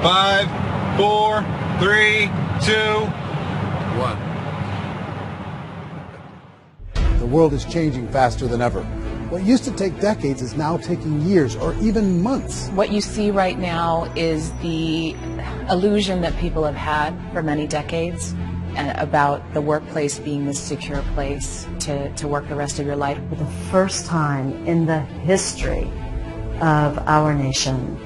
5, 4, 3, 2, 1. The world is changing faster than ever. What used to take decades is now taking years or even months. What you see right now is the illusion that people have had for many decades about the workplace being this secure place to work the rest of your life. For the first time in the history of our nation,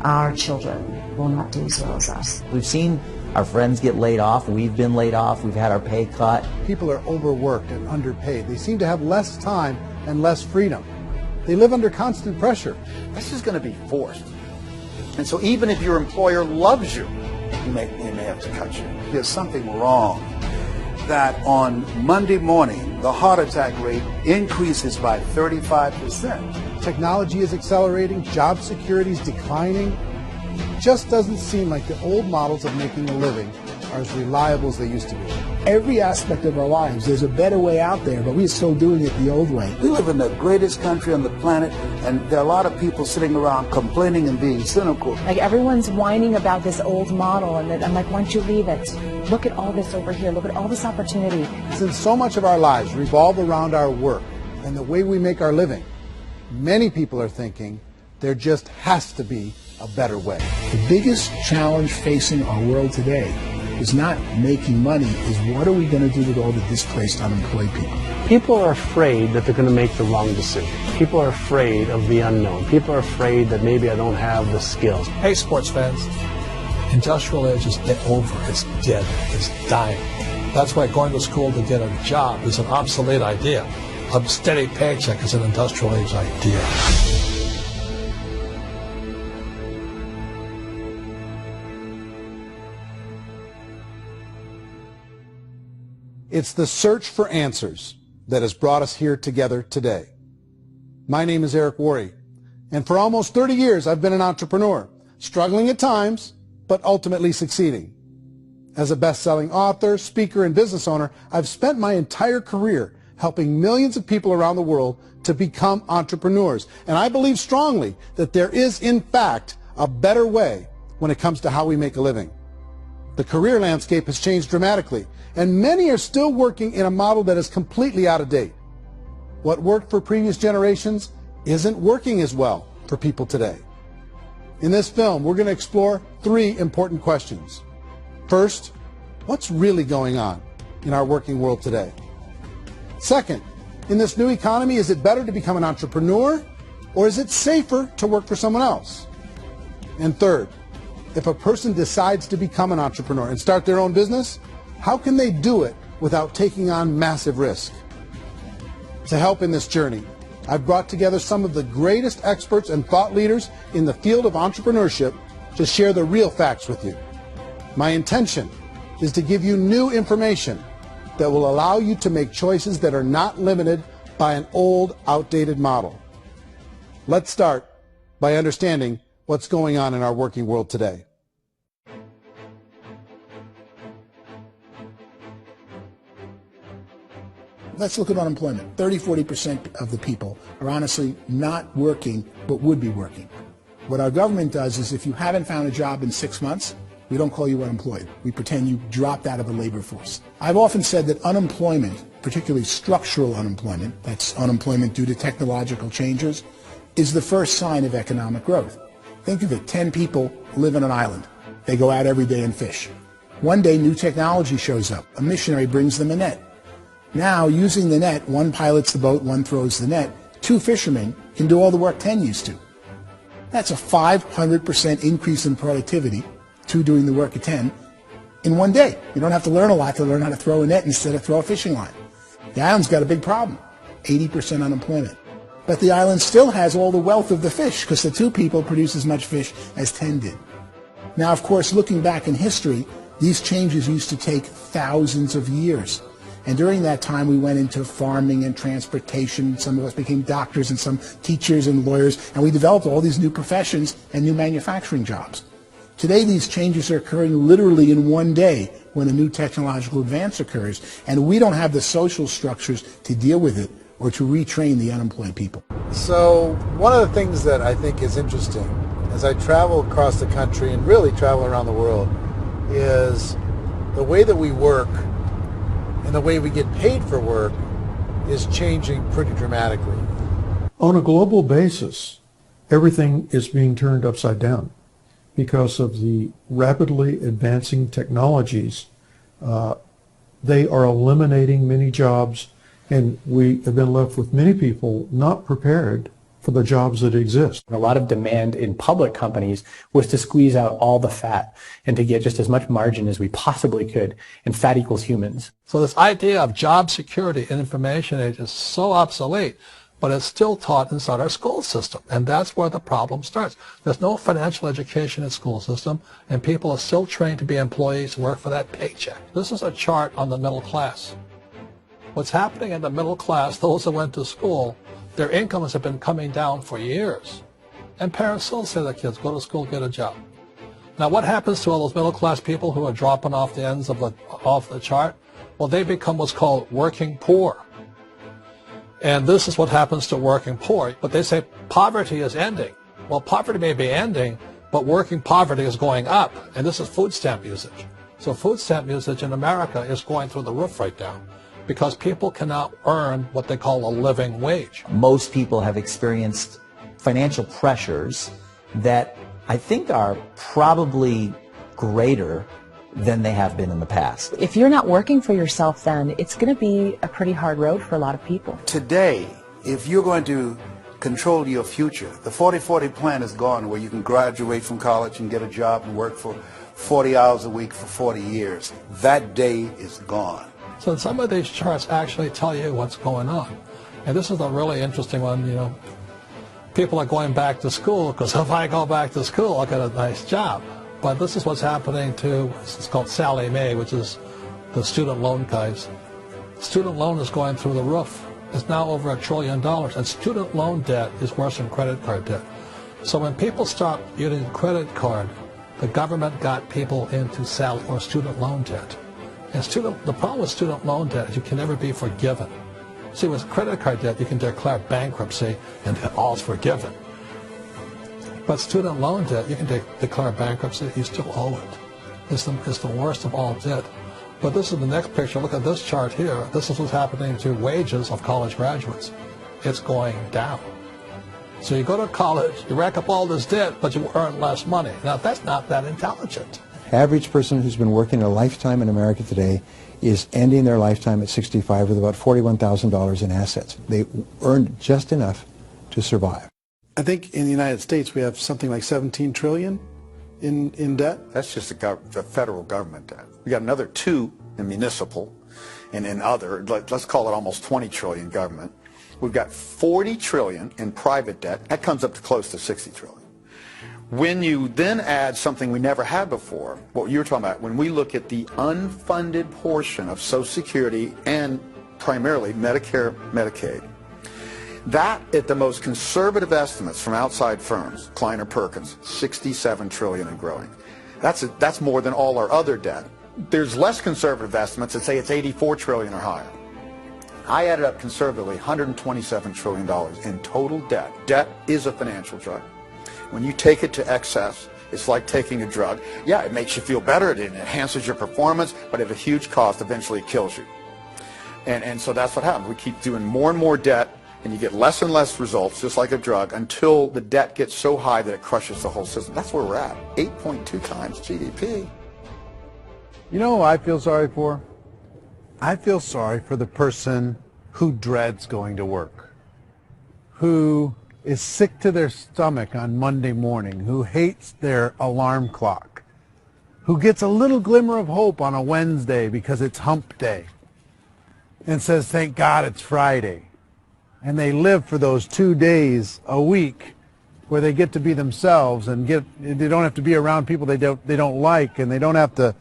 our children will not do as well as us. We've seen our friends get laid off. We've been laid off. We've had our pay cut. People are overworked and underpaid. They seem to have less time and less freedom. They live under constant pressure. This is going to be forced. And so even if your employer loves you, he may have to cut you. There's something wrong that on Monday morning, the heart attack rate increases by 35%. Technology is accelerating, job security is declining. It just doesn't seem like the old models of making a living are as reliable as they used to be. Every aspect of our lives, there's a better way out there, but we're still doing it the old way. We live in the greatest country on the planet, and there are a lot of people sitting around complaining and being cynical. Like everyone's whining about this old model, and I'm like, why don't you leave it? Look at all this over here. Look at all this opportunity. Since so much of our lives revolve around our work and the way we make our living, many people are thinking there just has to be a better way. The biggest challenge facing our world today is not making money, is what are we going to do with all the displaced, unemployed people? People are afraid that they're going to make the wrong decision. People are afraid of the unknown. People are afraid that maybe I don't have the skills. Hey, sports fans, industrial age is over. It's dead. It's dying. That's why going to school to get a job is an obsolete idea. A steady paycheck is an industrial age idea. It's the search for answers that has brought us here together today. My name is Eric Wórry, and for almost 30 years I've been an entrepreneur, struggling at times, but ultimately succeeding. As a best-selling author, speaker, and business owner, I've spent my entire career helping millions of people around the world to become entrepreneurs. And I believe strongly that there is, in fact, a better way when it comes to how we make a living. The career landscape has changed dramatically, and many are still working in a model that is completely out of date. What worked for previous generations isn't working as well for people today. In this film, we're going to explore 3 important questions. First, what's really going on in our working world today? Second, in this new economy, is it better to become an entrepreneur, or is it safer to work for someone else? And third, if a person decides to become an entrepreneur and start their own business, how can they do it without taking on massive risk? To help in this journey, I've brought together some of the greatest experts and thought leaders in the field of entrepreneurship to share the real facts with you. My intention is to give you new information that will allow you to make choices that are not limited by an old, outdated model. Let's start by understanding what's going on in our working world today. Let's look at unemployment. 30–40% of the people are honestly not working, but would be working. What our government does is if you haven't found a job in 6 months, we don't call you unemployed. We pretend you dropped out of the labor force. I've often said that unemployment, particularly structural unemployment, that's unemployment due to technological changes, is the first sign of economic growth. Think of it, 10 people live on an island. They go out every day and fish. One day, new technology shows up. A missionary brings them a net. Now, using the net, one pilots the boat, one throws the net. 2 fishermen can do all the work 10 used to. That's a 500% increase in productivity, 2 doing the work of 10, in one day. You don't have to learn a lot to learn how to throw a net instead of throw a fishing line. The island's got a big problem, 80% unemployment. But the island still has all the wealth of the fish because the 2 people produce as much fish as 10 did. Now, of course, looking back in history, these changes used to take thousands of years. And during that time, we went into farming and transportation. Some of us became doctors and some teachers and lawyers. And we developed all these new professions and new manufacturing jobs. Today, these changes are occurring literally in one day when a new technological advance occurs. And we don't have the social structures to deal with it or to retrain the unemployed people. So one of the things that I think is interesting as I travel across the country and really travel around the world is the way that we work and the way we get paid for work is changing pretty dramatically. On a global basis, everything is being turned upside down because of the rapidly advancing technologies. They are eliminating many jobs, and we have been left with many people not prepared for the jobs that exist. A lot of demand in public companies was to squeeze out all the fat and to get just as much margin as we possibly could, and fat equals humans. So this idea of job security in information age is so obsolete, but it's still taught inside our school system, and that's where the problem starts. There's no financial education in school system, and people are still trained to be employees, work for that paycheck. This is a chart on the middle class. What's happening in the middle class, those that went to school, their incomes have been coming down for years. And parents still say to their kids, go to school, get a job. Now what happens to all those middle class people who are dropping off the ends of the chart? Well, they become what's called working poor. And this is what happens to working poor. But they say poverty is ending. Well, poverty may be ending, but working poverty is going up. And this is food stamp usage. So food stamp usage in America is going through the roof right now, because people cannot earn what they call a living wage. Most people have experienced financial pressures that I think are probably greater than they have been in the past. If you're not working for yourself, then it's going to be a pretty hard road for a lot of people. Today, if you're going to control your future, the 40-40 plan is gone, where you can graduate from college and get a job and work for 40 hours a week for 40 years. That day is gone. So some of these charts actually tell you what's going on. And this is a really interesting one. You know, people are going back to school because if I go back to school, I'll get a nice job. But this is what's happening to, it's called Sallie Mae, which is the student loan guys. Student loan is going through the roof. It's now over $1 trillion. And student loan debt is worse than credit card debt. So when people stopped using credit card, the government got people into student loan debt. And the problem with student loan debt is you can never be forgiven. See, with credit card debt, you can declare bankruptcy and all's forgiven. But student loan debt, you can declare bankruptcy, you still owe it. It's the worst of all debt. But this is the next picture. Look at this chart here. This is what's happening to wages of college graduates. It's going down. So you go to college, you rack up all this debt, but you earn less money. Now, that's not that intelligent. Average person who's been working a lifetime in America today is ending their lifetime at 65 with about $41,000 in assets. They earned just enough to survive. I think in the United States we have something like 17 trillion in debt. That's just the federal government debt. We got another 2 in municipal and in other, let's call it almost 20 trillion government. We've got 40 trillion in private debt. That comes up to close to 60 trillion. When you then add something we never had before, what you were talking about, when we look at the unfunded portion of Social Security and primarily Medicare, Medicaid, that at the most conservative estimates from outside firms, Kleiner Perkins, 67 trillion and growing. That's more than all our other debt. There's less conservative estimates that say it's 84 trillion or higher. I added up conservatively $127 trillion in total debt. Debt is a financial drug. When you take it to excess, it's like taking a drug. Yeah, it makes you feel better, it enhances your performance, but at a huge cost, eventually it kills you. And so that's what happens. We keep doing more and more debt, and you get less and less results, just like a drug, until the debt gets so high that it crushes the whole system. That's where we're at, 8.2 times GDP. You know who I feel sorry for? I feel sorry for the person who dreads going to work, who is sick to their stomach on Monday morning, who hates their alarm clock, who gets a little glimmer of hope on a Wednesday because it's hump day and says, thank God it's Friday. And they live for those 2 days a week where they get to be themselves and they don't have to be around people they don't like, and they don't have to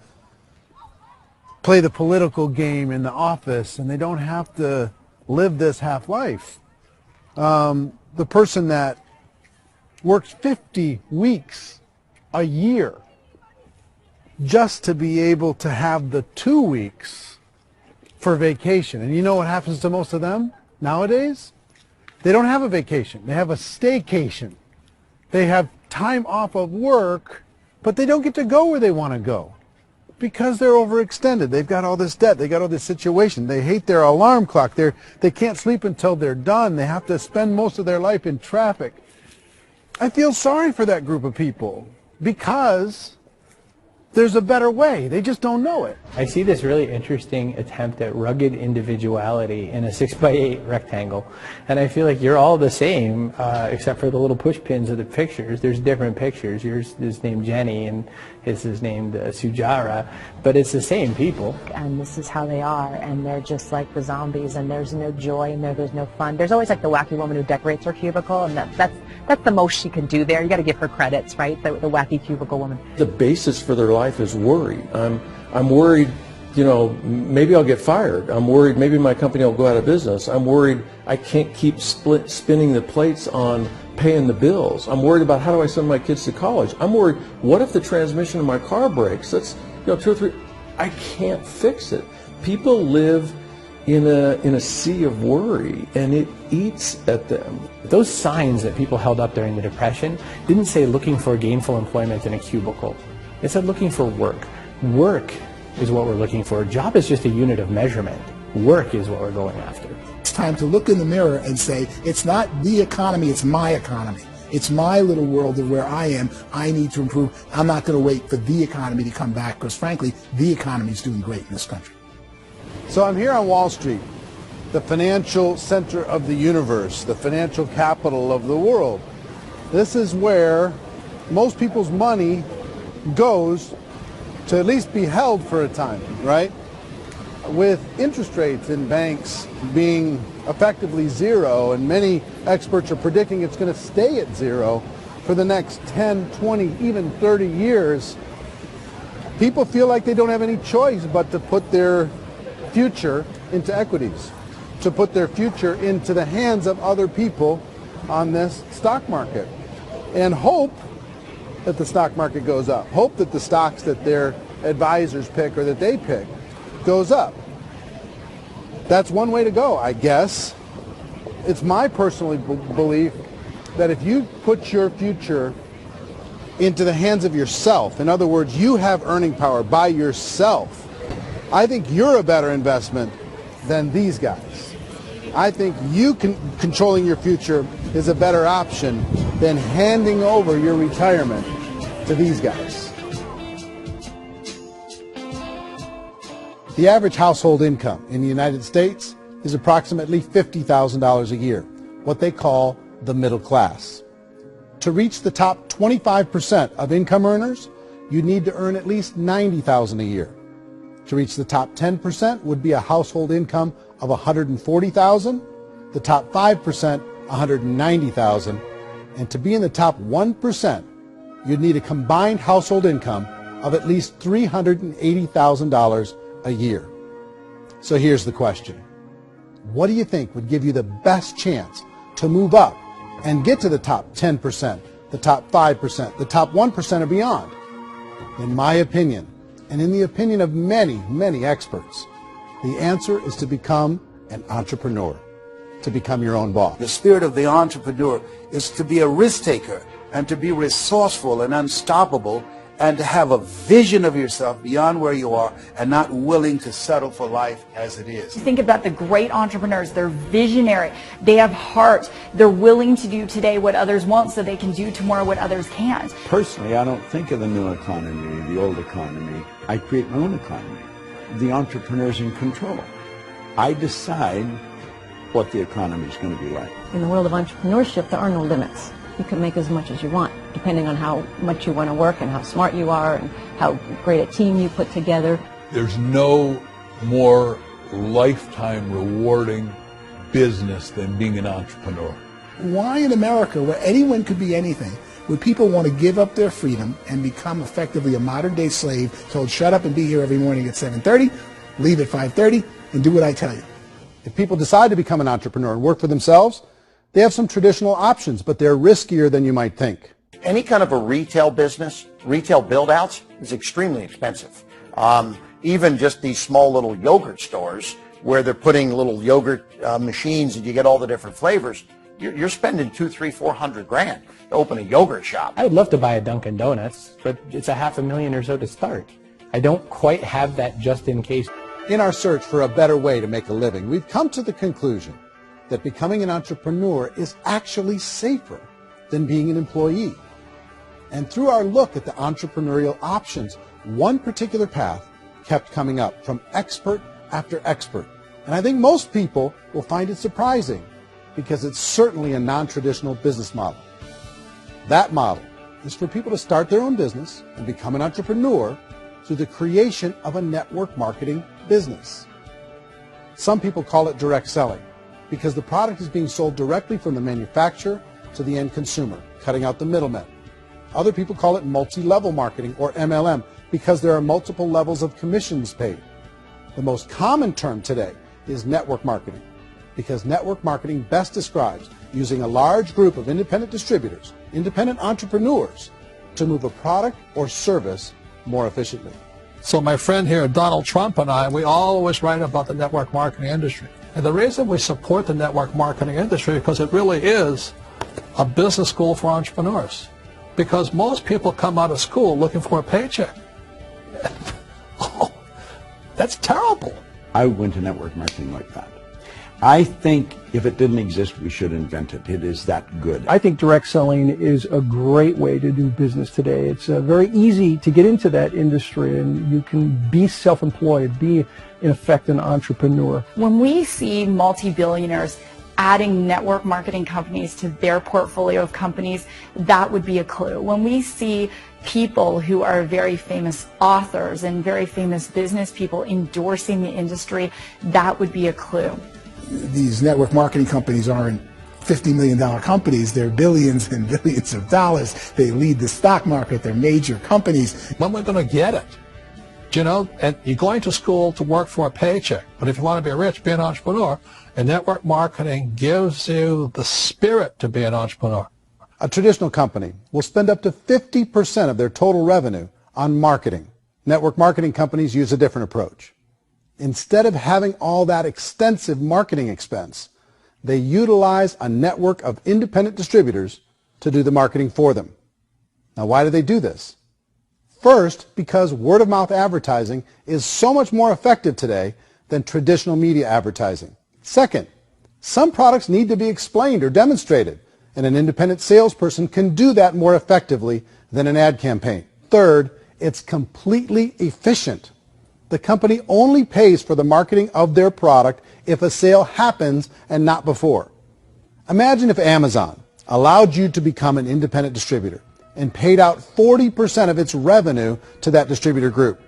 play the political game in the office, and they don't have to live this half life. The person that works 50 weeks a year just to be able to have the 2 weeks for vacation. And you know what happens to most of them nowadays? They don't have a vacation. They have a staycation. They have time off of work, but they don't get to go where they want to go because they're overextended. They've got all this debt. They got all this situation. They hate their alarm clock. They can't sleep until they're done. They have to spend most of their life in traffic. I feel sorry for that group of people because there's a better way. They just don't know it. I see this really interesting attempt at rugged individuality in a 6x8 rectangle, and I feel like you're all the same, except for the little push pins of the pictures. There's different pictures. Yours is named Jenny, and his is named Sujara, but it's the same people. And this is how they are, and they're just like the zombies, and there's no joy in there, there's no fun. There's always like the wacky woman who decorates her cubicle, and that's the most she can do there. You got to give her credits, right? The wacky cubicle woman. The basis for their life is worry. I'm worried, you know, maybe I'll get fired. I'm worried maybe my company will go out of business. I'm worried I can't keep spinning the plates on paying the bills. I'm worried about how do I send my kids to college. I'm worried, what if the transmission of my car breaks? That's, you know, 2 or 3, I can't fix it. People live in a sea of worry, and it eats at them. Those signs that people held up during the Depression didn't say looking for gainful employment in a cubicle. It said looking for work. Work is what we're looking for. Job is just a unit of measurement. Work is what we're going after. It's time to look in the mirror and say, it's not the economy, it's my economy. It's my little world of where I am. I need to improve. I'm not going to wait for the economy to come back because, frankly, the economy is doing great in this country. So I'm here on Wall Street, the financial center of the universe, the financial capital of the world. This is where most people's money goes to at least be held for a time, right? With interest rates in banks being effectively zero, and many experts are predicting it's going to stay at zero for the next 10, 20, even 30 years, people feel like they don't have any choice but to put their future into equities, to put their future into the hands of other people on this stock market, and hope that the stock market goes up, hope that the stocks that their advisors pick or that they pick goes up. That's one way to go, I guess. It's my personal belief that if you put your future into the hands of yourself, in other words, you have earning power by yourself, I think you're a better investment than these guys. I think you controlling your future is a better option than handing over your retirement to these guys. The average household income in the United States is approximately $50,000 a year, what they call the middle class. To reach the top 25% of income earners, you need to earn at least $90,000 a year. To reach the top 10% would be a household income of $140,000, the top 5%, $190,000, and to be in the top 1%, you'd need a combined household income of at least $380,000 a year. So here's the question. What do you think would give you the best chance to move up and get to the top 10%, the top 5%, the top 1% or beyond? In my opinion, and in the opinion of many, many experts, the answer is to become an entrepreneur, to become your own boss. The spirit of the entrepreneur is to be a risk taker and to be resourceful and unstoppable and to have a vision of yourself beyond where you are and not willing to settle for life as it is. Think about the great entrepreneurs. They're visionary. They have heart. They're willing to do today what others won't so they can do tomorrow what others can't. Personally, I don't think of the new economy, the old economy. I create my own economy. The entrepreneur's in control. I decide what the economy is going to be like. In the world of entrepreneurship, there are no limits. You can make as much as you want, depending on how much you want to work and how smart you are and how great a team you put together. There's no more lifetime rewarding business than being an entrepreneur. Why in America, where anyone could be anything, would people want to give up their freedom and become effectively a modern-day slave, told shut up and be here every morning at 7:30, leave at 5:30, and do what I tell you? If people decide to become an entrepreneur and work for themselves, they have some traditional options, but they're riskier than you might think. Any kind of a retail business, retail build-outs, is extremely expensive. Even just these small little yogurt stores where they're putting little yogurt machines and you get all the different flavors, you're spending $200,000, $300,000, $400,000 to open a yogurt shop. I would love to buy a Dunkin' Donuts, but it's $500,000 or so to start. I don't quite have that just in case. In our search for a better way to make a living, we've come to the conclusion that becoming an entrepreneur is actually safer than being an employee. And through our look at the entrepreneurial options, one particular path kept coming up from expert after expert. And I think most people will find it surprising because it's certainly a non-traditional business model. That model is for people to start their own business and become an entrepreneur through the creation of a network marketing business. Some people call it direct selling because the product is being sold directly from the manufacturer to the end consumer, cutting out the middlemen. Other people call it multi-level marketing, or MLM, because there are multiple levels of commissions paid. The most common term today is network marketing, because network marketing best describes using a large group of independent distributors, independent entrepreneurs, to move a product or service more efficiently. So my friend here, Donald Trump, and I, we always write about the network marketing industry. And the reason we support the network marketing industry is because it really is a business school for entrepreneurs. Because most people come out of school looking for a paycheck. Oh, that's terrible. I went to network marketing like that. I think if it didn't exist, we should invent it. It is that good. I think direct selling is a great way to do business today. It's very easy to get into that industry, and you can be self-employed, be, in effect, an entrepreneur. When we see multi-billionaires adding network marketing companies to their portfolio of companies, that would be a clue. When we see people who are very famous authors and very famous business people endorsing the industry, that would be a clue. These network marketing companies aren't $50 million companies. They're billions and billions of dollars. They lead the stock market. They're major companies. When we're going to get it? You know, and you're going to school to work for a paycheck. But if you want to be rich, be an entrepreneur. And network marketing gives you the spirit to be an entrepreneur. A traditional company will spend up to 50% of their total revenue on marketing. Network marketing companies use a different approach. Instead of having all that extensive marketing expense, they utilize a network of independent distributors to do the marketing for them. Now, why do they do this? First, because word-of-mouth advertising is so much more effective today than traditional media advertising. Second, some products need to be explained or demonstrated, and an independent salesperson can do that more effectively than an ad campaign. Third, it's completely efficient. The company only pays for the marketing of their product if a sale happens and not before. Imagine if Amazon allowed you to become an independent distributor and paid out 40% of its revenue to that distributor group.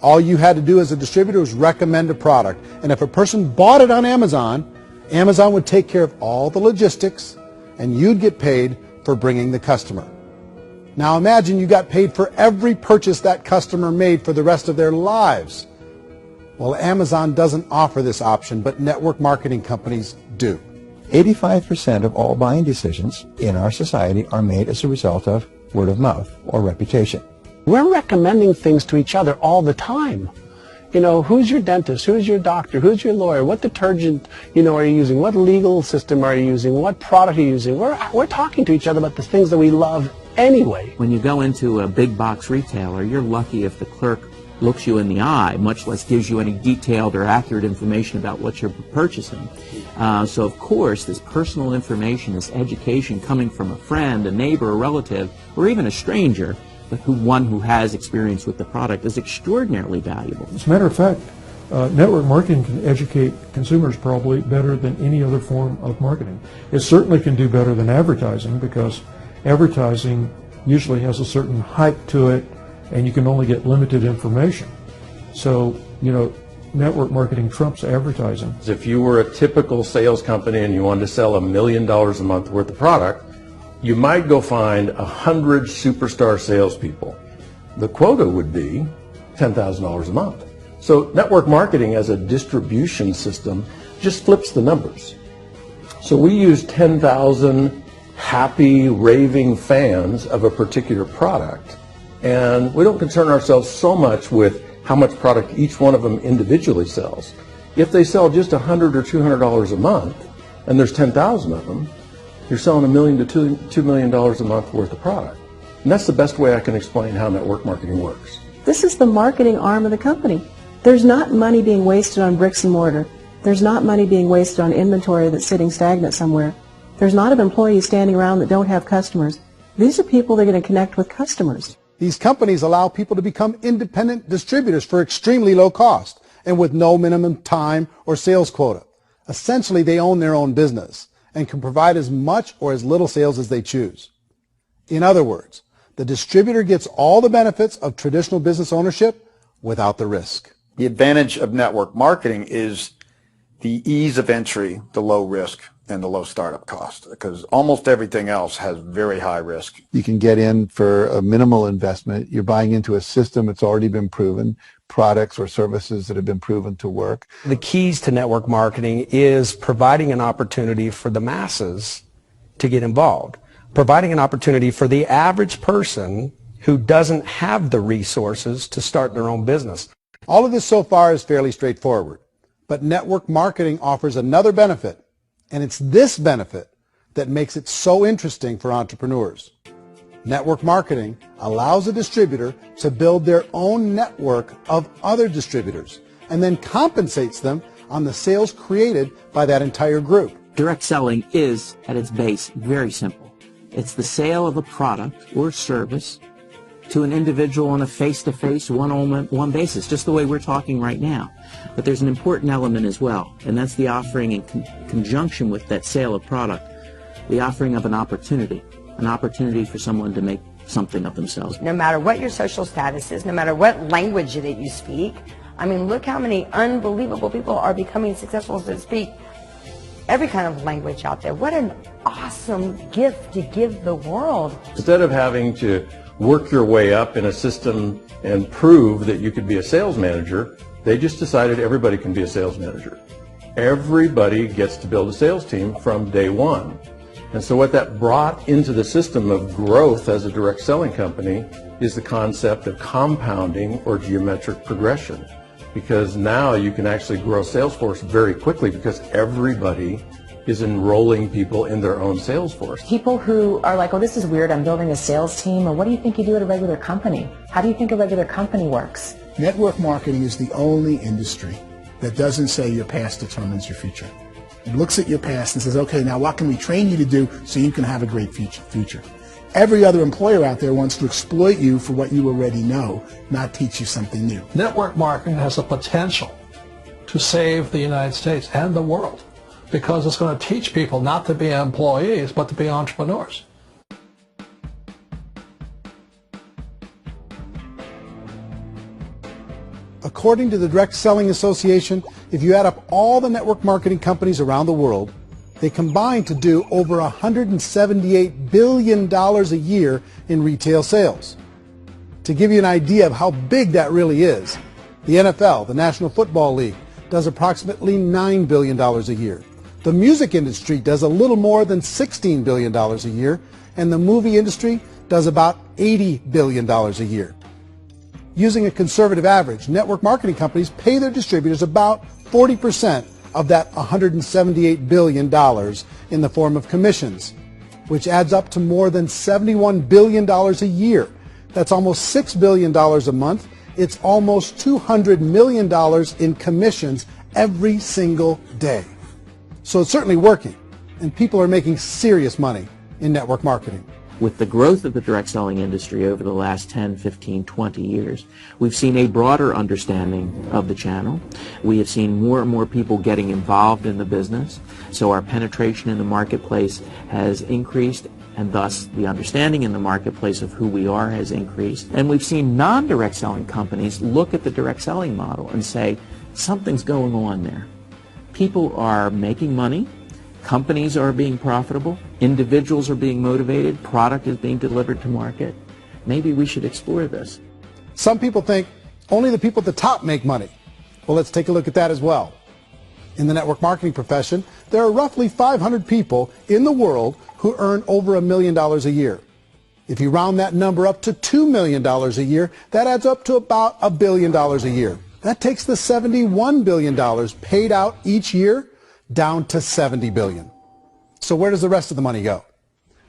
All you had to do as a distributor was recommend a product, and if a person bought it on Amazon, Amazon would take care of all the logistics, and you'd get paid for bringing the customer. Now imagine you got paid for every purchase that customer made for the rest of their lives. Well, Amazon doesn't offer this option, but network marketing companies do. 85% of all buying decisions in our society are made as a result of word of mouth or reputation. We're recommending things to each other all the time. You know, who's your dentist? Who's your doctor? Who's your lawyer? What detergent, are you using? What legal system are you using? What product are you using? We're talking to each other about the things that we love anyway. When you go into a big box retailer, you're lucky if the clerk looks you in the eye, much less gives you any detailed or accurate information about what you're purchasing. So of course, this personal information, this education coming from a friend, a neighbor, a relative, or even a stranger, but one who has experience with the product, is extraordinarily valuable. As a matter of fact, network marketing can educate consumers probably better than any other form of marketing. It certainly can do better than advertising, because advertising usually has a certain hype to it, and you can only get limited information. So, network marketing trumps advertising. If you were a typical sales company and you wanted to sell $1 million a month worth of product, you might go find 100 superstar salespeople. The quota would be $10,000 a month. So network marketing as a distribution system just flips the numbers. So we use 10,000 happy, raving fans of a particular product, and we don't concern ourselves so much with how much product each one of them individually sells. If they sell just $100 or $200 a month, and there's 10,000 of them, you're selling $1 million to $2 million a month worth of product. And that's the best way I can explain how network marketing works. This is the marketing arm of the company. There's not money being wasted on bricks and mortar. There's not money being wasted on inventory that's sitting stagnant somewhere. There's not of employees standing around that don't have customers. These are people that are going to connect with customers. These companies allow people to become independent distributors for extremely low cost and with no minimum time or sales quota. Essentially, they own their own business and can provide as much or as little sales as they choose. In other words, the distributor gets all the benefits of traditional business ownership without the risk. The advantage of network marketing is the ease of entry, the low risk, and the low startup cost, because almost everything else has very high risk. You can get in for a minimal investment. You're buying into a system that's already been proven, products or services that have been proven to work. The keys to network marketing is providing an opportunity for the masses to get involved, providing an opportunity for the average person who doesn't have the resources to start their own business. All of this so far is fairly straightforward, but network marketing offers another benefit, and it's this benefit that makes it so interesting for entrepreneurs. Network marketing allows a distributor to build their own network of other distributors and then compensates them on the sales created by that entire group. Direct selling is, at its base, very simple. It's the sale of a product or service to an individual on a face-to-face, one-on-one basis, just the way we're talking right now. But there's an important element as well, and that's the offering in conjunction with that sale of product, the offering of an opportunity for someone to make something of themselves. No matter what your social status is, no matter what language that you speak, I mean, look how many unbelievable people are becoming successful to speak every kind of language out there. What an awesome gift to give the world. Instead of having to work your way up in a system and prove that you could be a sales manager, they just decided everybody can be a sales manager. Everybody gets to build a sales team from day one. And so what that brought into the system of growth as a direct selling company is the concept of compounding or geometric progression. Because now you can actually grow sales force very quickly because everybody is enrolling people in their own sales force. People who are like, oh, this is weird, I'm building a sales team, or what do you think you do at a regular company? How do you think a regular company works? Network marketing is the only industry that doesn't say your past determines your future. It looks at your past and says, okay, now what can we train you to do so you can have a great future? Every other employer out there wants to exploit you for what you already know, not teach you something new. Network marketing has the potential to save the United States and the world because it's going to teach people not to be employees but to be entrepreneurs. According to the Direct Selling Association, if you add up all the network marketing companies around the world, they combine to do over $178 billion a year in retail sales. To give you an idea of how big that really is, the NFL, the National Football League, does approximately $9 billion a year. The music industry does a little more than $16 billion a year, and the movie industry does about $80 billion a year. Using a conservative average, network marketing companies pay their distributors about 40% of that $178 billion in the form of commissions, which adds up to more than $71 billion a year. That's almost $6 billion a month. It's almost $200 million in commissions every single day. So it's certainly working, and people are making serious money in network marketing. With the growth of the direct selling industry over the last 10, 15, 20 years, we've seen a broader understanding of the channel. We have seen more and more people getting involved in the business, so our penetration in the marketplace has increased, and thus the understanding in the marketplace of who we are has increased. And we've seen non-direct selling companies look at the direct selling model and say, something's going on there. People are making money. Companies are being profitable, individuals are being motivated, product is being delivered to market. Maybe we should explore this. Some people think only the people at the top make money. Well, let's take a look at that as well. In the network marketing profession, there are roughly 500 people in the world who earn over $1 million a year. If you round that number up to $2 million a year, that adds up to about $1 billion a year. That takes the $71 billion paid out each year down to $70 billion. So where does the rest of the money go?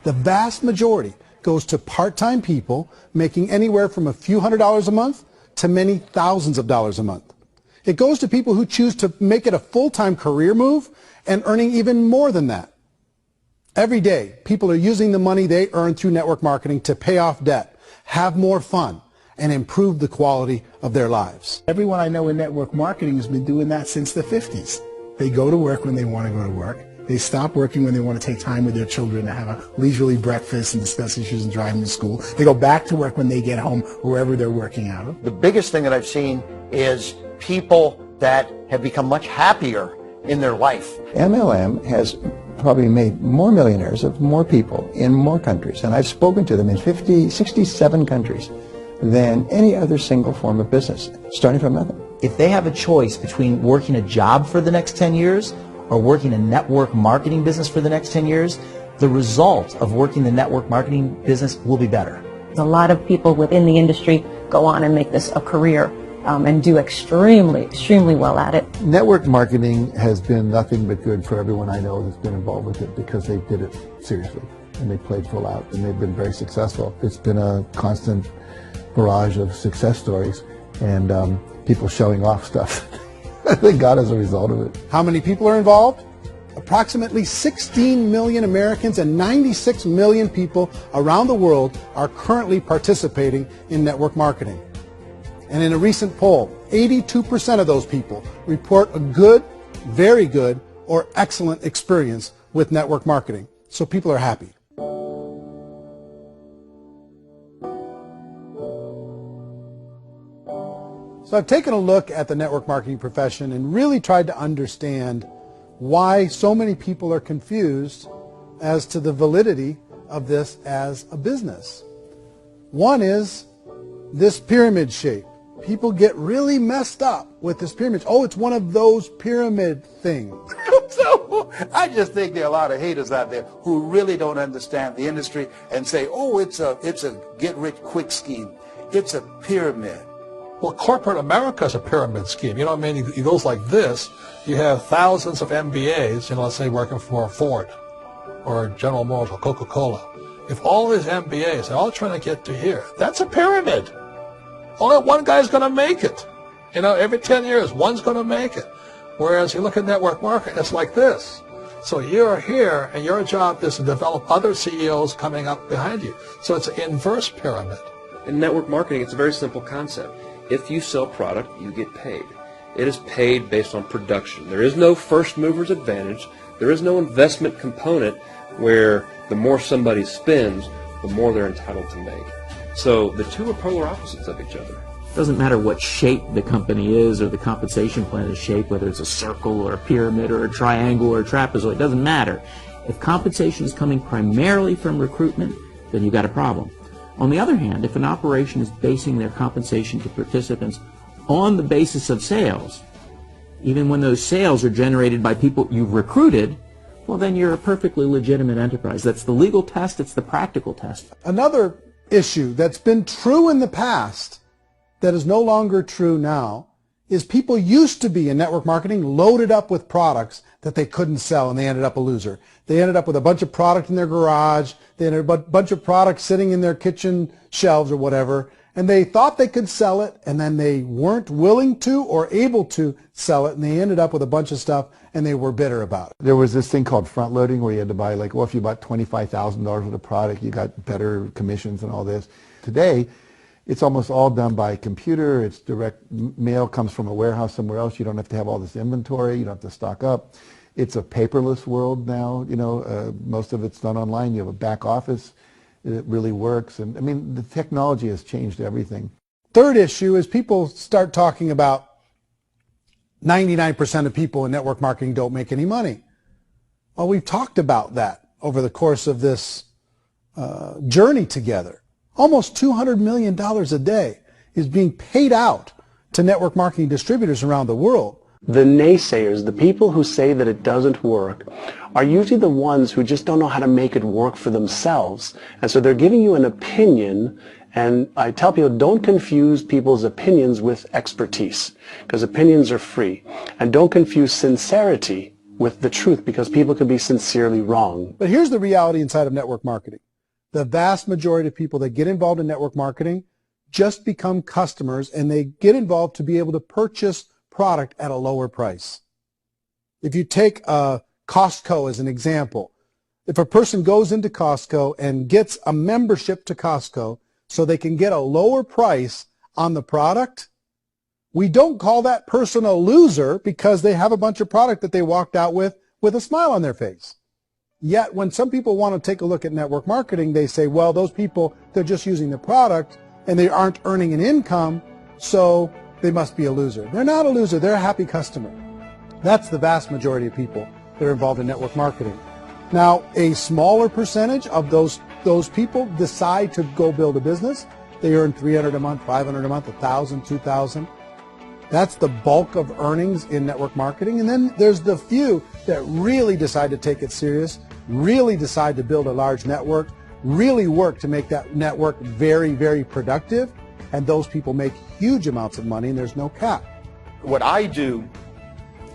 The vast majority goes to part-time people making anywhere from a few $100s a month to many thousands of dollars a month. It goes to people who choose to make it a full-time career move and earning even more than that. Every day, people are using the money they earn through network marketing to pay off debt, have more fun, and improve the quality of their lives. Everyone I know in network marketing has been doing that since the 50s. They go to work when they want to go to work. They stop working when they want to take time with their children to have a leisurely breakfast and discuss issues and drive them to school. They go back to work when they get home, wherever they're working out of. The biggest thing that I've seen is people that have become much happier in their life. MLM has probably made more millionaires of more people in more countries, and I've spoken to them in 67 countries, than any other single form of business, starting from nothing. If they have a choice between working a job for the next 10 years or working a network marketing business for the next 10 years, the result of working the network marketing business will be better. A lot of people within the industry go on and make this a career and do extremely well at it. Network marketing has been nothing but good for everyone I know that's been involved with it because they did it seriously and they played full out and they've been very successful. It's been a constant barrage of success stories and people showing off stuff they got as a result of it. How many people are involved? Approximately 16 million Americans and 96 million people around the world are currently participating in network marketing. And in a recent poll, 82% of those people report a good, very good, or excellent experience with network marketing. So people are happy. So I've taken a look at the network marketing profession and really tried to understand why so many people are confused as to the validity of this as a business. One is this pyramid shape. People get really messed up with this pyramid. Oh, it's one of those pyramid things. So I just think there are a lot of haters out there who really don't understand the industry and say, oh, it's a get-rich-quick scheme. It's a pyramid. Well, corporate America is a pyramid scheme. You know what I mean? It goes like this. You have thousands of MBAs, let's say working for Ford or General Motors or Coca-Cola. If all these MBAs are all trying to get to here, that's a pyramid. Only one guy's going to make it. Every 10 years, one's going to make it. Whereas you look at network marketing, it's like this. So you're here, and your job is to develop other CEOs coming up behind you. So it's an inverse pyramid. In network marketing, it's a very simple concept. If you sell product, you get paid. It is paid based on production. There is no first mover's advantage. There is no investment component where the more somebody spends, the more they're entitled to make. So the two are polar opposites of each other. It doesn't matter what shape the company is or the compensation plan is shaped, whether it's a circle or a pyramid or a triangle or a trapezoid, it doesn't matter. If compensation is coming primarily from recruitment, then you've got a problem. On the other hand, if an operation is basing their compensation to participants on the basis of sales, even when those sales are generated by people you've recruited, well, then you're a perfectly legitimate enterprise. That's the legal test, it's the practical test. Another issue that's been true in the past that is no longer true now is people used to be in network marketing loaded up with products that they couldn't sell, and they ended up a loser. They ended up with a bunch of product in their garage, they ended up with a bunch of products sitting in their kitchen shelves or whatever, and they thought they could sell it, and then they weren't willing to or able to sell it, and they ended up with a bunch of stuff, and they were bitter about it. There was this thing called front loading where you had to buy, if you bought $25,000 worth of product, you got better commissions and all this. Today, it's almost all done by computer. It's direct mail, comes from a warehouse somewhere else. You don't have to have all this inventory. You don't have to stock up. It's a paperless world now. Most of it's done online. You have a back office that really works. And I mean, the technology has changed everything. Third issue is people start talking about 99% of people in network marketing don't make any money. Well, we've talked about that over the course of this journey together. Almost $200 million a day is being paid out to network marketing distributors around the world. The naysayers, the people who say that it doesn't work, are usually the ones who just don't know how to make it work for themselves. And so they're giving you an opinion, and I tell people, don't confuse people's opinions with expertise, because opinions are free. And don't confuse sincerity with the truth, because people can be sincerely wrong. But here's the reality inside of network marketing. The vast majority of people that get involved in network marketing just become customers, and they get involved to be able to purchase product at a lower price. If you take Costco as an example, if a person goes into Costco and gets a membership to Costco so they can get a lower price on the product, we don't call that person a loser because they have a bunch of product that they walked out with a smile on their face. Yet when some people want to take a look at network marketing, they say, well, those people, they're just using the product and they aren't earning an income, so they must be a loser. They're not a loser. They're a happy customer. That's the vast majority of people that are involved in network marketing. Now, a smaller percentage of those people decide to go build a business. They earn $300 a month, $500 a month, $1,000, $2,000. That's the bulk of earnings in network marketing. And then there's the few that really decide to take it serious, really decide to build a large network, really work to make that network very, very productive. And those people make huge amounts of money, and there's no cap. What I do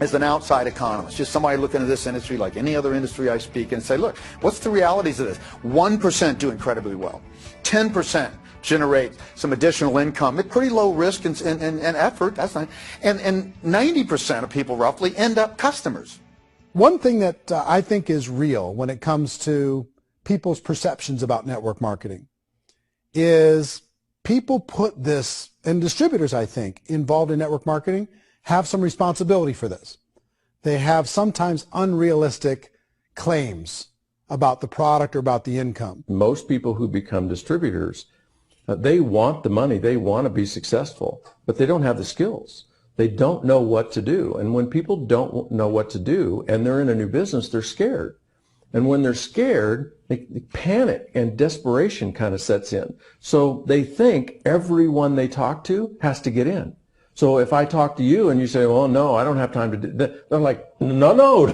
as an outside economist, just somebody looking at this industry like any other industry I speak and say, look, what's the realities of this? 1% do incredibly well. 10% generate some additional income at pretty low risk and effort. That's not, and 90% of people roughly end up customers. One thing that I think is real when it comes to people's perceptions about network marketing is people put this, and distributors, I think, involved in network marketing have some responsibility for this. They have sometimes unrealistic claims about the product or about the income. Most people who become distributors, they want the money, they want to be successful, but they don't have the skills. They don't know what to do. And when people don't know what to do and they're in a new business, they're scared. And when they're scared, they panic and desperation kind of sets in. So they think everyone they talk to has to get in. So if I talk to you and you say, well, no, I don't have time to do that, they're like, no,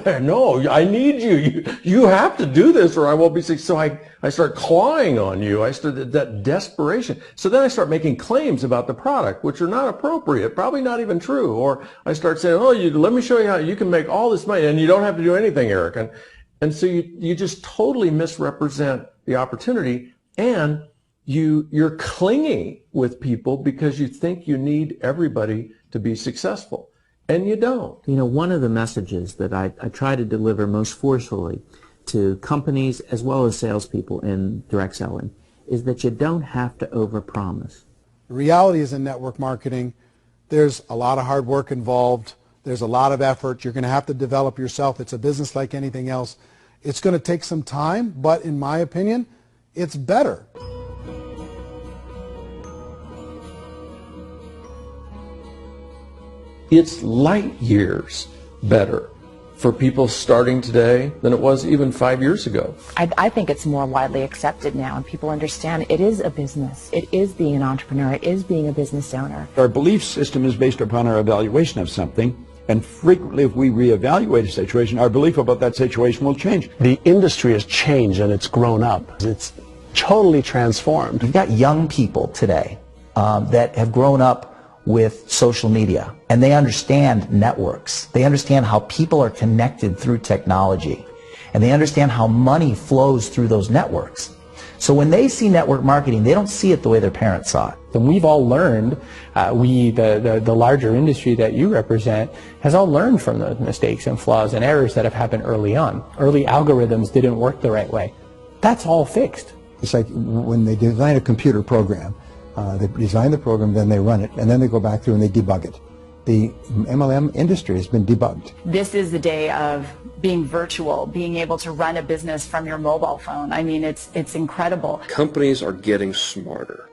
I need you. You have to do this or I won't be successful. So I start clawing on you. I start that desperation. So then I start making claims about the product, which are not appropriate, probably not even true. Or I start saying, oh, let me show you how you can make all this money and you don't have to do anything, Eric. And so you just totally misrepresent the opportunity, and you're clinging with people because you think you need everybody to be successful, and you don't. You know, one of the messages that I try to deliver most forcefully to companies as well as salespeople in direct selling is that you don't have to overpromise. The reality is in network marketing, there's a lot of hard work involved. There's a lot of effort. You're going to have to develop yourself. It's a business like anything else. It's going to take some time, but in my opinion, it's better. It's light years better for people starting today than it was even 5 years ago. I think it's more widely accepted now, and people understand it is a business. It is being an entrepreneur. It is being a business owner. Our belief system is based upon our evaluation of something, and frequently if we reevaluate a situation, our belief about that situation will change. The industry has changed and it's grown up. It's totally transformed. You've got young people today that have grown up with social media, and they understand networks. They understand how people are connected through technology, and they understand how money flows through those networks. So when they see network marketing, they don't see it the way their parents saw it. And we've all learned, the larger industry that you represent, has all learned from those mistakes and flaws and errors that have happened early on. Early algorithms didn't work the right way. That's all fixed. It's like when they design a computer program, they design the program, then they run it, and then they go back through and they debug it. The MLM industry has been debugged. This is the day of being virtual, being able to run a business from your mobile phone. I mean, it's incredible. Companies are getting smarter.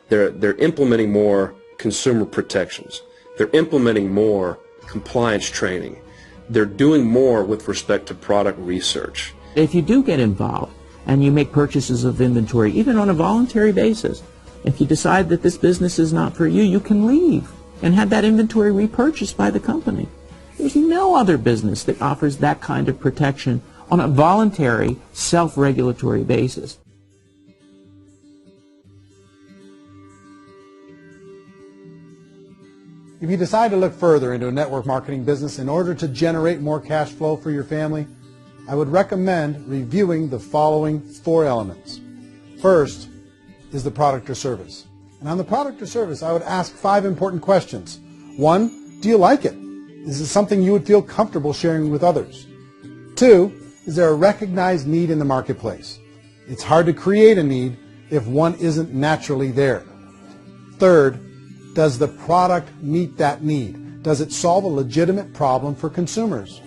They're implementing more consumer protections. They're implementing more compliance training. They're doing more with respect to product research. If you do get involved and you make purchases of inventory, even on a voluntary basis, if you decide that this business is not for you, you can leave and have that inventory repurchased by the company. There's no other business that offers that kind of protection on a voluntary, self-regulatory basis. If you decide to look further into a network marketing business in order to generate more cash flow for your family, I would recommend reviewing the following 4 elements. First is the product or service. And on the product or service, I would ask 5 important questions. 1, do you like it? Is it something you would feel comfortable sharing with others? 2, is there a recognized need in the marketplace? It's hard to create a need if one isn't naturally there. Third, does the product meet that need? Does it solve a legitimate problem for consumers?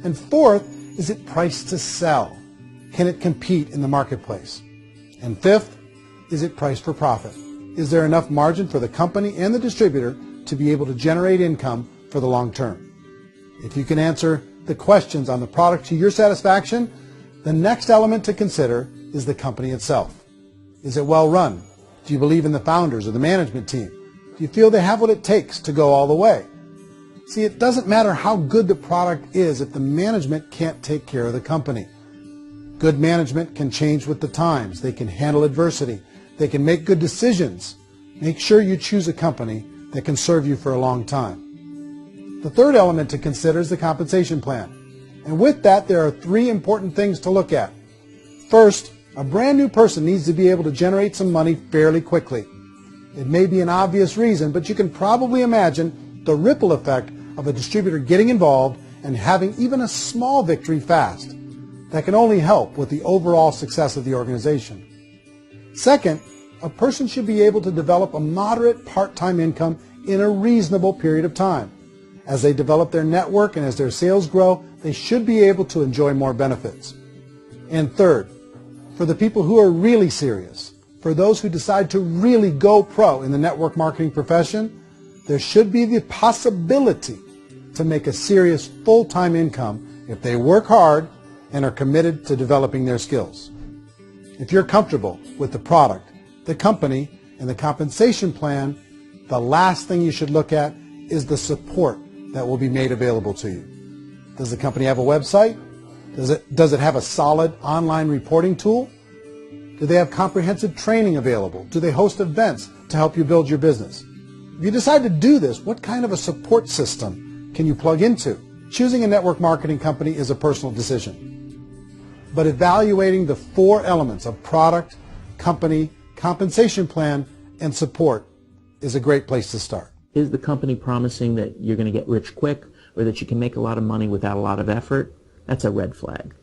And fourth, is it priced to sell? Can it compete in the marketplace? And fifth, is it priced for profit? Is there enough margin for the company and the distributor to be able to generate income for the long term? If you can answer the questions on the product to your satisfaction, the next element to consider is the company itself. Is it well run? Do you believe in the founders or the management team? Do you feel they have what it takes to go all the way? See, it doesn't matter how good the product is if the management can't take care of the company. Good management can change with the times. They can handle adversity. They can make good decisions. Make sure you choose a company that can serve you for a long time. The third element to consider is the compensation plan. And with that, there are 3 important things to look at. First, a brand new person needs to be able to generate some money fairly quickly. It may be an obvious reason, but you can probably imagine the ripple effect of a distributor getting involved and having even a small victory fast. That can only help with the overall success of the organization. Second, a person should be able to develop a moderate part-time income in a reasonable period of time. As they develop their network and as their sales grow, they should be able to enjoy more benefits. And third, for the people who are really serious, for those who decide to really go pro in the network marketing profession, there should be the possibility to make a serious full-time income if they work hard and are committed to developing their skills. If you're comfortable with the product, the company, and the compensation plan, the last thing you should look at is the support that will be made available to you. Does the company have a website? Does it have a solid online reporting tool? Do they have comprehensive training available? Do they host events to help you build your business? If you decide to do this, what kind of a support system can you plug into? Choosing a network marketing company is a personal decision. But evaluating the 4 elements of product, company, compensation plan, and support is a great place to start. Is the company promising that you're going to get rich quick or that you can make a lot of money without a lot of effort? That's a red flag.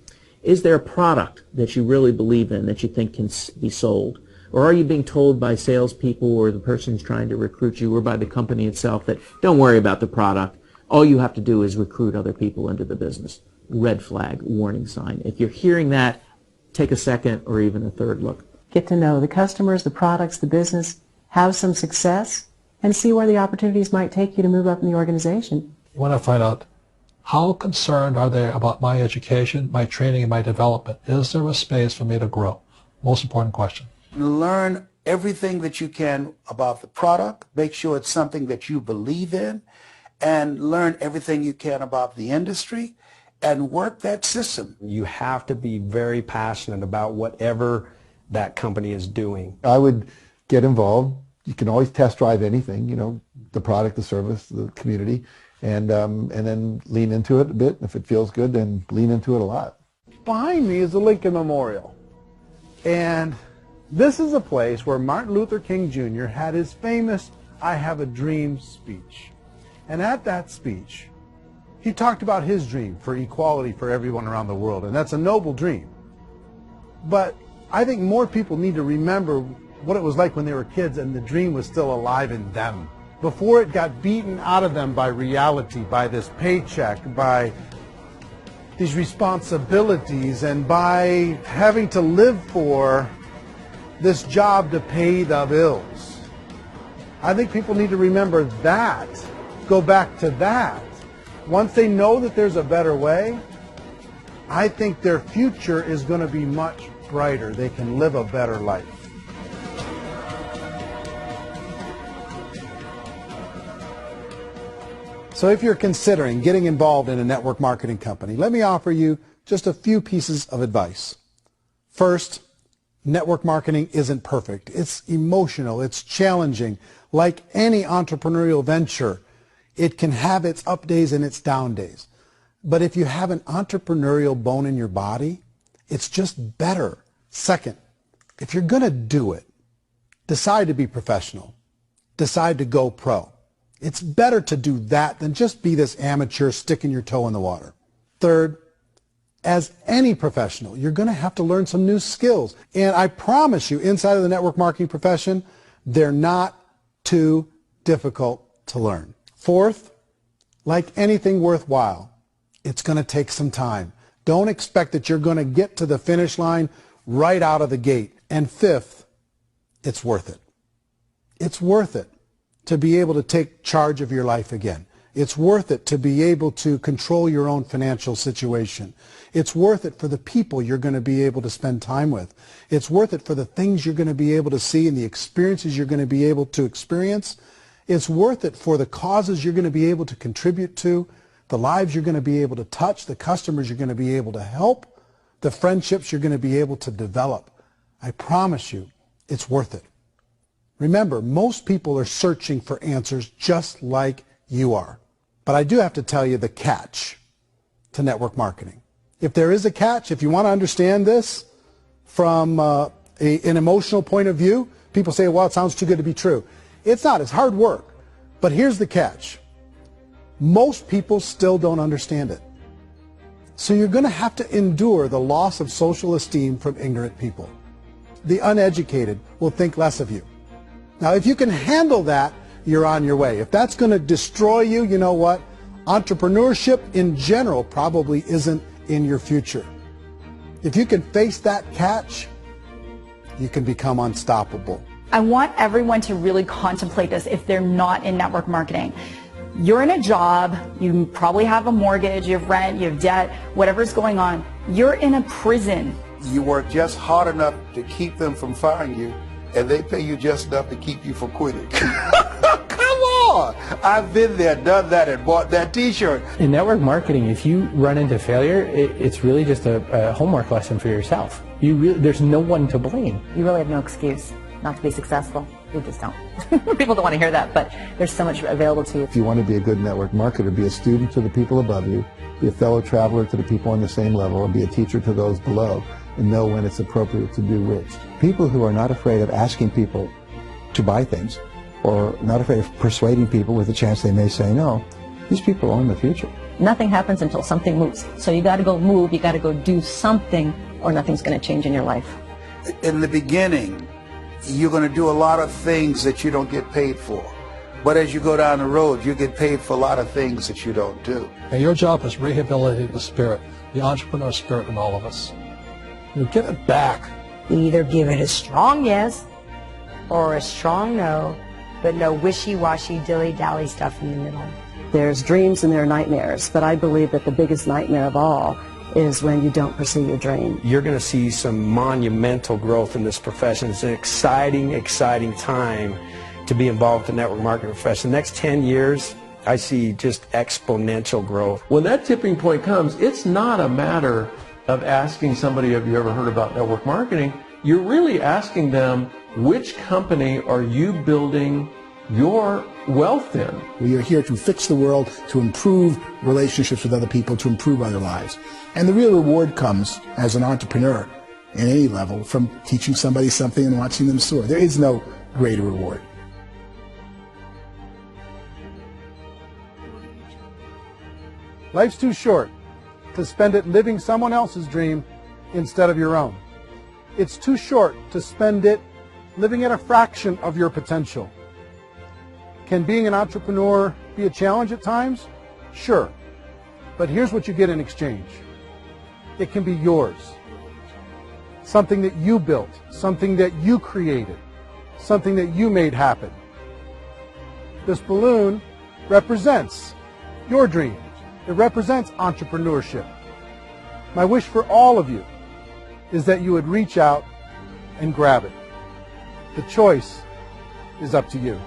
Is there a product that you really believe in that you think can be sold? Or are you being told by salespeople or the person who's trying to recruit you or by the company itself that don't worry about the product, all you have to do is recruit other people into the business? Red flag, warning sign. If you're hearing that, take a second or even a third look. Get to know the customers, the products, the business, have some success, and see where the opportunities might take you to move up in the organization. You want to find out how concerned are they about my education, my training, and my development? Is there a space for me to grow? Most important question. Learn everything that you can about the product. Make sure it's something that you believe in, and learn everything you can about the industry and work that system. You have to be very passionate about whatever that company is doing. I would get involved. You can always test drive anything, the product, the service, the community, and then lean into it a bit. If it feels good, then lean into it a lot. Behind me is the Lincoln Memorial. And this is a place where Martin Luther King Jr. had his famous "I Have a Dream" speech. And at that speech, he talked about his dream for equality for everyone around the world, and that's a noble dream. But I think more people need to remember what it was like when they were kids and the dream was still alive in them, before it got beaten out of them by reality, by this paycheck, by these responsibilities, and by having to live for this job to pay the bills. I think people need to remember that, go back to that. Once they know that there's a better way, I think their future is going to be much brighter. They can live a better life. So if you're considering getting involved in a network marketing company, let me offer you just a few pieces of advice. First, network marketing isn't perfect. It's emotional. It's challenging. Like any entrepreneurial venture, It can have its up days and its down days. But if you have an entrepreneurial bone in your body, it's just better. Second, if you're going to do it, decide to be professional. Decide to go pro. It's better to do that than just be this amateur sticking your toe in the water. Third, as any professional, you're going to have to learn some new skills. And I promise you, inside of the network marketing profession, they're not too difficult to learn. Fourth, like anything worthwhile, it's going to take some time. Don't expect that you're going to get to the finish line right out of the gate. And fifth, it's worth it. It's worth it to be able to take charge of your life again. It's worth it to be able to control your own financial situation. It's worth it for the people you're going to be able to spend time with. It's worth it for the things you're going to be able to see and the experiences you're going to be able to experience. It's worth it for the causes you're going to be able to contribute to, the lives you're going to be able to touch, the customers you're going to be able to help, the friendships you're going to be able to develop. I promise you, it's worth it. Remember, most people are searching for answers just like you are. But I do have to tell you the catch to network marketing. If there is a catch, if you want to understand this from an emotional point of view, people say, well, it sounds too good to be true. It's not. It's hard work. But here's the catch. Most people still don't understand it. So you're going to have to endure the loss of social esteem from ignorant people. The uneducated will think less of you. Now, if you can handle that, you're on your way. If that's going to destroy you, you know what? Entrepreneurship in general probably isn't in your future. If you can face that catch, you can become unstoppable. I want everyone to really contemplate this if they're not in network marketing. You're in a job, you probably have a mortgage, you have rent, you have debt, whatever's going on. You're in a prison. You work just hard enough to keep them from firing you, and they pay you just enough to keep you from quitting. Come on! I've been there, done that, and bought that t-shirt. In network marketing, if you run into failure, it's really just a homework lesson for yourself. There's no one to blame. You really have no excuse not to be successful. You just don't. People don't want to hear that, but there's so much available to you. If you want to be a good network marketer, be a student to the people above you, be a fellow traveler to the people on the same level, and be a teacher to those below, and know when it's appropriate to do which. People who are not afraid of asking people to buy things, or not afraid of persuading people with a chance they may say no, these people own the future. Nothing happens until something moves. So you got to go move, you got to go do something, or nothing's going to change in your life. In the beginning, you're going to do a lot of things that you don't get paid for. But as you go down the road, you get paid for a lot of things that you don't do. And your job is rehabilitate the spirit, the entrepreneur spirit in all of us. You get it back. You either give it a strong yes or a strong no, but no wishy-washy, dilly-dally stuff in the middle. There's dreams and there are nightmares, but I believe that the biggest nightmare of all is when you don't pursue your dream. You're going to see some monumental growth in this profession. It's an exciting, exciting time to be involved in the network marketing profession. The next 10 years, I see just exponential growth. When that tipping point comes, it's not a matter of asking somebody, have you ever heard about network marketing? You're really asking them, which company are you building your wealth in? We are here to fix the world, to improve relationships with other people, to improve other lives. And the real reward comes as an entrepreneur at any level from teaching somebody something and watching them soar. There is no greater reward. Life's too short to spend it living someone else's dream instead of your own. It's too short to spend it living at a fraction of your potential. Can being an entrepreneur be a challenge at times? Sure. But here's what you get in exchange. It can be yours. Something that you built, something that you created, something that you made happen. This balloon represents your dream. It represents entrepreneurship. My wish for all of you is that you would reach out and grab it. The choice is up to you.